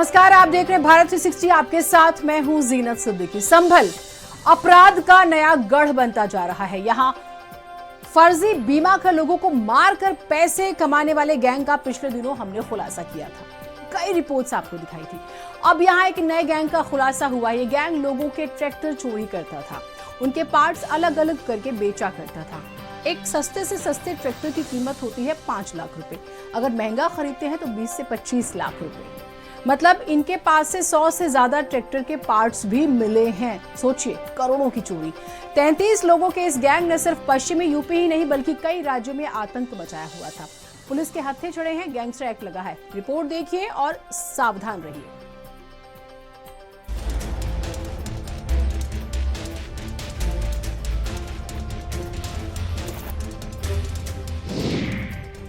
नमस्कार, आप देख रहे हैं भारत 360। आपके साथ मैं हूं जीनत सिद्दीकी। संभल अपराध का नया गढ़ बनता जा रहा है। यहां फर्जी बीमा कर लोगों को मारकर पैसे कमाने वाले गैंग का पिछले दिनों हमने खुलासा किया था। कई रिपोर्ट्स आपको दिखाई थी। अब यहां एक नए गैंग का खुलासा हुआ। ये गैंग लोगों के ट्रैक्टर चोरी करता था, उनके पार्ट्स अलग अलग करके बेचा करता था। एक सस्ते से सस्ते ट्रैक्टर की कीमत होती है 5 लाख रुपए। अगर महंगा खरीदते हैं तो 20 से 25 लाख रुपए। मतलब इनके पास से 100 से ज्यादा ट्रैक्टर के पार्ट्स भी मिले हैं। सोचिए, करोड़ों की चोरी। 33 लोगों के इस गैंग ने सिर्फ पश्चिमी यूपी ही नहीं बल्कि कई राज्यों में आतंक मचाया हुआ था। पुलिस के हत्थे चढ़े हैं, गैंगस्टर एक्ट लगा है। रिपोर्ट देखिए और सावधान रहिए।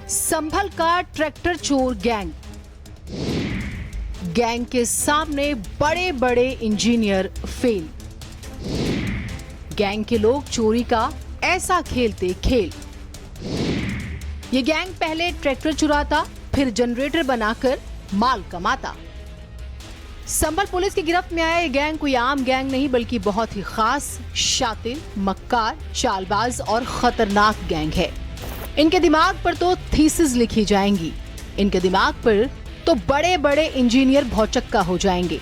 संभल का ट्रैक्टर चोर गैंग। गैंग के सामने बड़े बड़े इंजीनियर फेल। गैंग के लोग चोरी का ऐसा खेलते खेल। ये गैंग पहले ट्रैक्टर चुराता, फिर जनरेटर बनाकर माल कमाता। संभल पुलिस की गिरफ्त में आया ये गैंग कोई आम गैंग नहीं बल्कि बहुत ही खास, शातिर, मक्कार, चालबाज और खतरनाक गैंग है। इनके दिमाग पर तो थीसिस लिखी जाएंगी। इनके दिमाग पर तो बड़े बड़े इंजीनियर भौचक्का हो जाएंगे।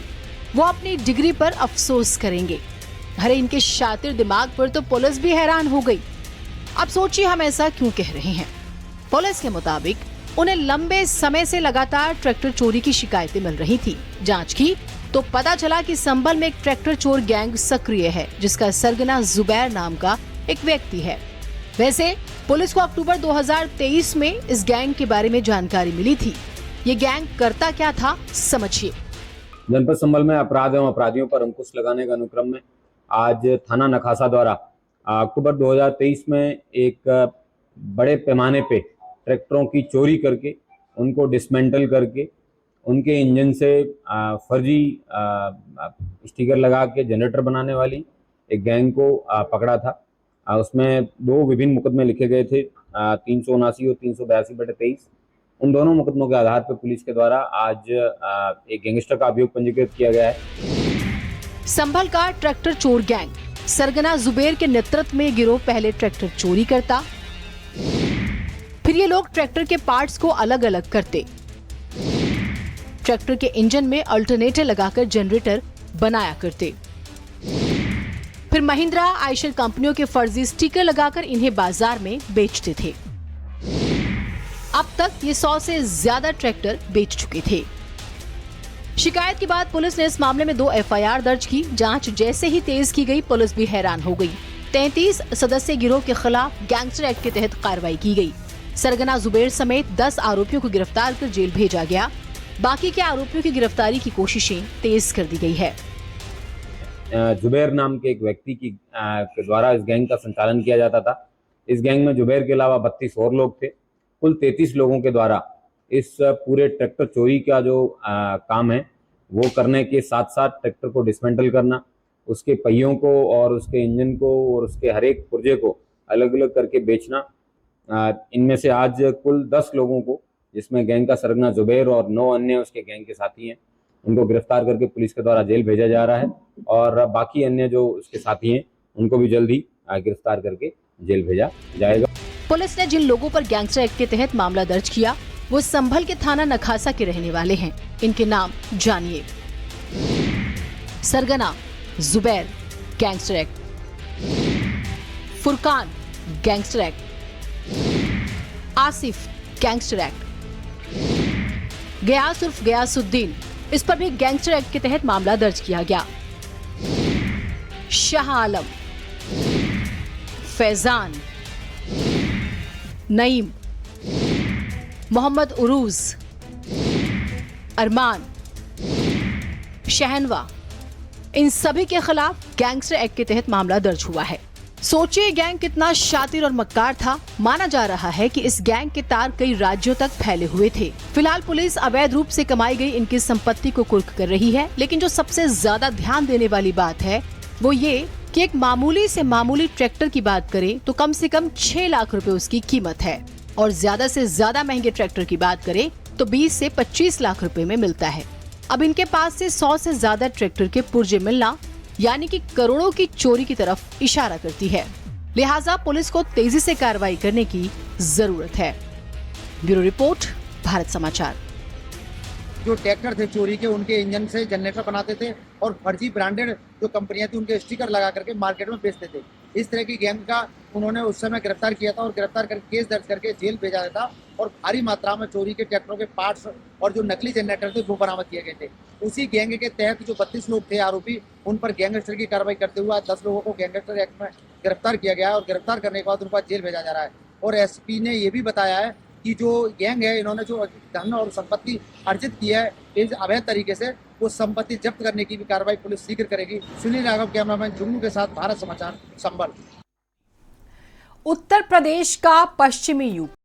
वो अपनी डिग्री पर अफसोस करेंगे। अरे इनके शातिर दिमाग पर तो पुलिस भी हैरान हो गई। अब सोचिए हम ऐसा क्यों कह रहे हैं। पुलिस के मुताबिक उन्हें लंबे समय से लगातार ट्रैक्टर चोरी की शिकायतें मिल रही थी। जांच की तो पता चला कि संभल में एक ट्रैक्टर चोर गैंग सक्रिय है जिसका सरगना जुबैर नाम का एक व्यक्ति है। वैसे पुलिस को अक्टूबर 2023 में इस गैंग के बारे में जानकारी मिली थी। ये गैंग करता क्या था, समझिए। जनपद संभल में अपराध एवं अपराधियों पर अंकुश लगाने के अनुक्रम में आज थाना नखासा द्वारा अक्टूबर 2023 में एक बड़े पैमाने पे ट्रैक्टरों की चोरी करके उनको डिसमेंटल करके उनके इंजन से फर्जी स्टिकर लगा के जनरेटर बनाने वाली एक गैंग को पकड़ा था। उसमें 2 विभिन्न मुकदमे लिखे गए थे, 379 और 382/23। उन दोनों मुकदमों के आधार पर पुलिस के द्वारा आज एक गैंगस्टर का अभियोग पंजीकृत किया गया है। संभल का ट्रैक्टर चोर गैंग सरगना जुबैर के नेतृत्व में गिरोह पहले ट्रैक्टर चोरी करता, फिर ये लोग ट्रैक्टर के पार्ट्स को अलग अलग करते, ट्रैक्टर के इंजन में अल्टरनेटर लगाकर जनरेटर बनाया करते, फिर महिंद्रा आयशर कंपनियों के फर्जी स्टिकर लगाकर इन्हें बाजार में बेचते थे। अब तक ये 100 से ज्यादा ट्रैक्टर बेच चुके थे। शिकायत के बाद पुलिस ने इस मामले में 2 FIR दर्ज की। जांच जैसे ही तेज की गई, पुलिस भी हैरान हो गई। 33 सदस्य गिरोह के खिलाफ गैंगस्टर एक्ट के तहत कार्रवाई की गई। सरगना जुबैर समेत 10 आरोपियों को गिरफ्तार कर जेल भेजा गया। बाकी के आरोपियों की गिरफ्तारी की कोशिशें तेज कर दी गई है। जुबैर नाम के एक व्यक्ति के द्वारा इस गैंग का संचालन किया जाता था। इस गैंग में जुबैर के अलावा 32 और लोग थे। कुल 33 लोगों के द्वारा इस पूरे ट्रैक्टर चोरी का जो काम है वो करने के साथ साथ ट्रैक्टर को डिसमेंटल करना, उसके पहियों को और उसके इंजन को और उसके हर एक पुर्जे को अलग अलग करके बेचना। इनमें से आज कुल 10 लोगों को, जिसमें गैंग का सरगना जुबैर और 9 अन्य उसके गैंग के साथी हैं, उनको गिरफ्तार करके पुलिस के द्वारा जेल भेजा जा रहा है। और बाकी अन्य जो उसके साथी हैं उनको भी जल्द ही गिरफ्तार करके जेल भेजा जाएगा। पुलिस ने जिन लोगों पर गैंगस्टर एक्ट के तहत मामला दर्ज किया वो संभल के थाना नखासा के रहने वाले हैं। इनके नाम जानिए। सरगना Zubair, gangster act. Furqan, gangster act. Asif, gangster act. Gayas उर्फ गयासुद्दीन, इस पर भी गैंगस्टर एक्ट के तहत मामला दर्ज किया गया। शाह आलम, फैजान, नईम, मोहम्मद उरूज, अरमान, शहनवा, इन सभी के खिलाफ गैंगस्टर एक्ट के तहत मामला दर्ज हुआ है। सोचिए गैंग कितना शातिर और मक्कार था। माना जा रहा है कि इस गैंग के तार कई राज्यों तक फैले हुए थे। फिलहाल पुलिस अवैध रूप से कमाई गई इनकी संपत्ति को कुर्क कर रही है। लेकिन जो सबसे ज्यादा ध्यान देने वाली बात है वो ये कि एक मामूली से मामूली ट्रैक्टर की बात करें तो कम से कम 6 लाख रुपए उसकी कीमत है और ज्यादा से ज्यादा महंगे ट्रैक्टर की बात करें तो 20 से 25 लाख रुपए में मिलता है। अब इनके पास से 100 से ज्यादा ट्रैक्टर के पुर्जे मिलना यानी कि करोड़ों की चोरी की तरफ इशारा करती है। लिहाजा पुलिस को तेजी से कार्रवाई करने की जरूरत है। ब्यूरो रिपोर्ट, भारत समाचार। जो ट्रैक्टर थे चोरी के, उनके इंजन से जनरेटर बनाते थे और फर्जी ब्रांडेड जो कंपनियां थी उनके स्टिकर लगा करके मार्केट में बेचते थे। इस तरह की गैंग का उन्होंने उस समय गिरफ्तार किया था और गिरफ्तार करके केस दर्ज करके जेल भेजा गया था और भारी मात्रा में चोरी के ट्रैक्टरों के पार्ट्स और जो नकली जनरेटर थे वो बरामद किए गए थे। उसी गैंग के तहत जो 32 लोग थे आरोपी, उन पर गैंगस्टर की कार्रवाई करते हुए 10 लोगों को गैंगस्टर एक्ट में गिरफ्तार किया गया है और गिरफ्तार करने के बाद उनका जेल भेजा जा रहा है। और एसपी ने ये भी बताया है कि जो गैंग है, इन्होंने जो धन और संपत्ति अर्जित की है इस अवैध तरीके से, वो संपत्ति जब्त करने की भी कार्रवाई पुलिस शीघ्र करेगी। सुनील राघव, कैमरामैन जुगनू के साथ, भारत समाचार, संभल। उत्तर प्रदेश का पश्चिमी यूपी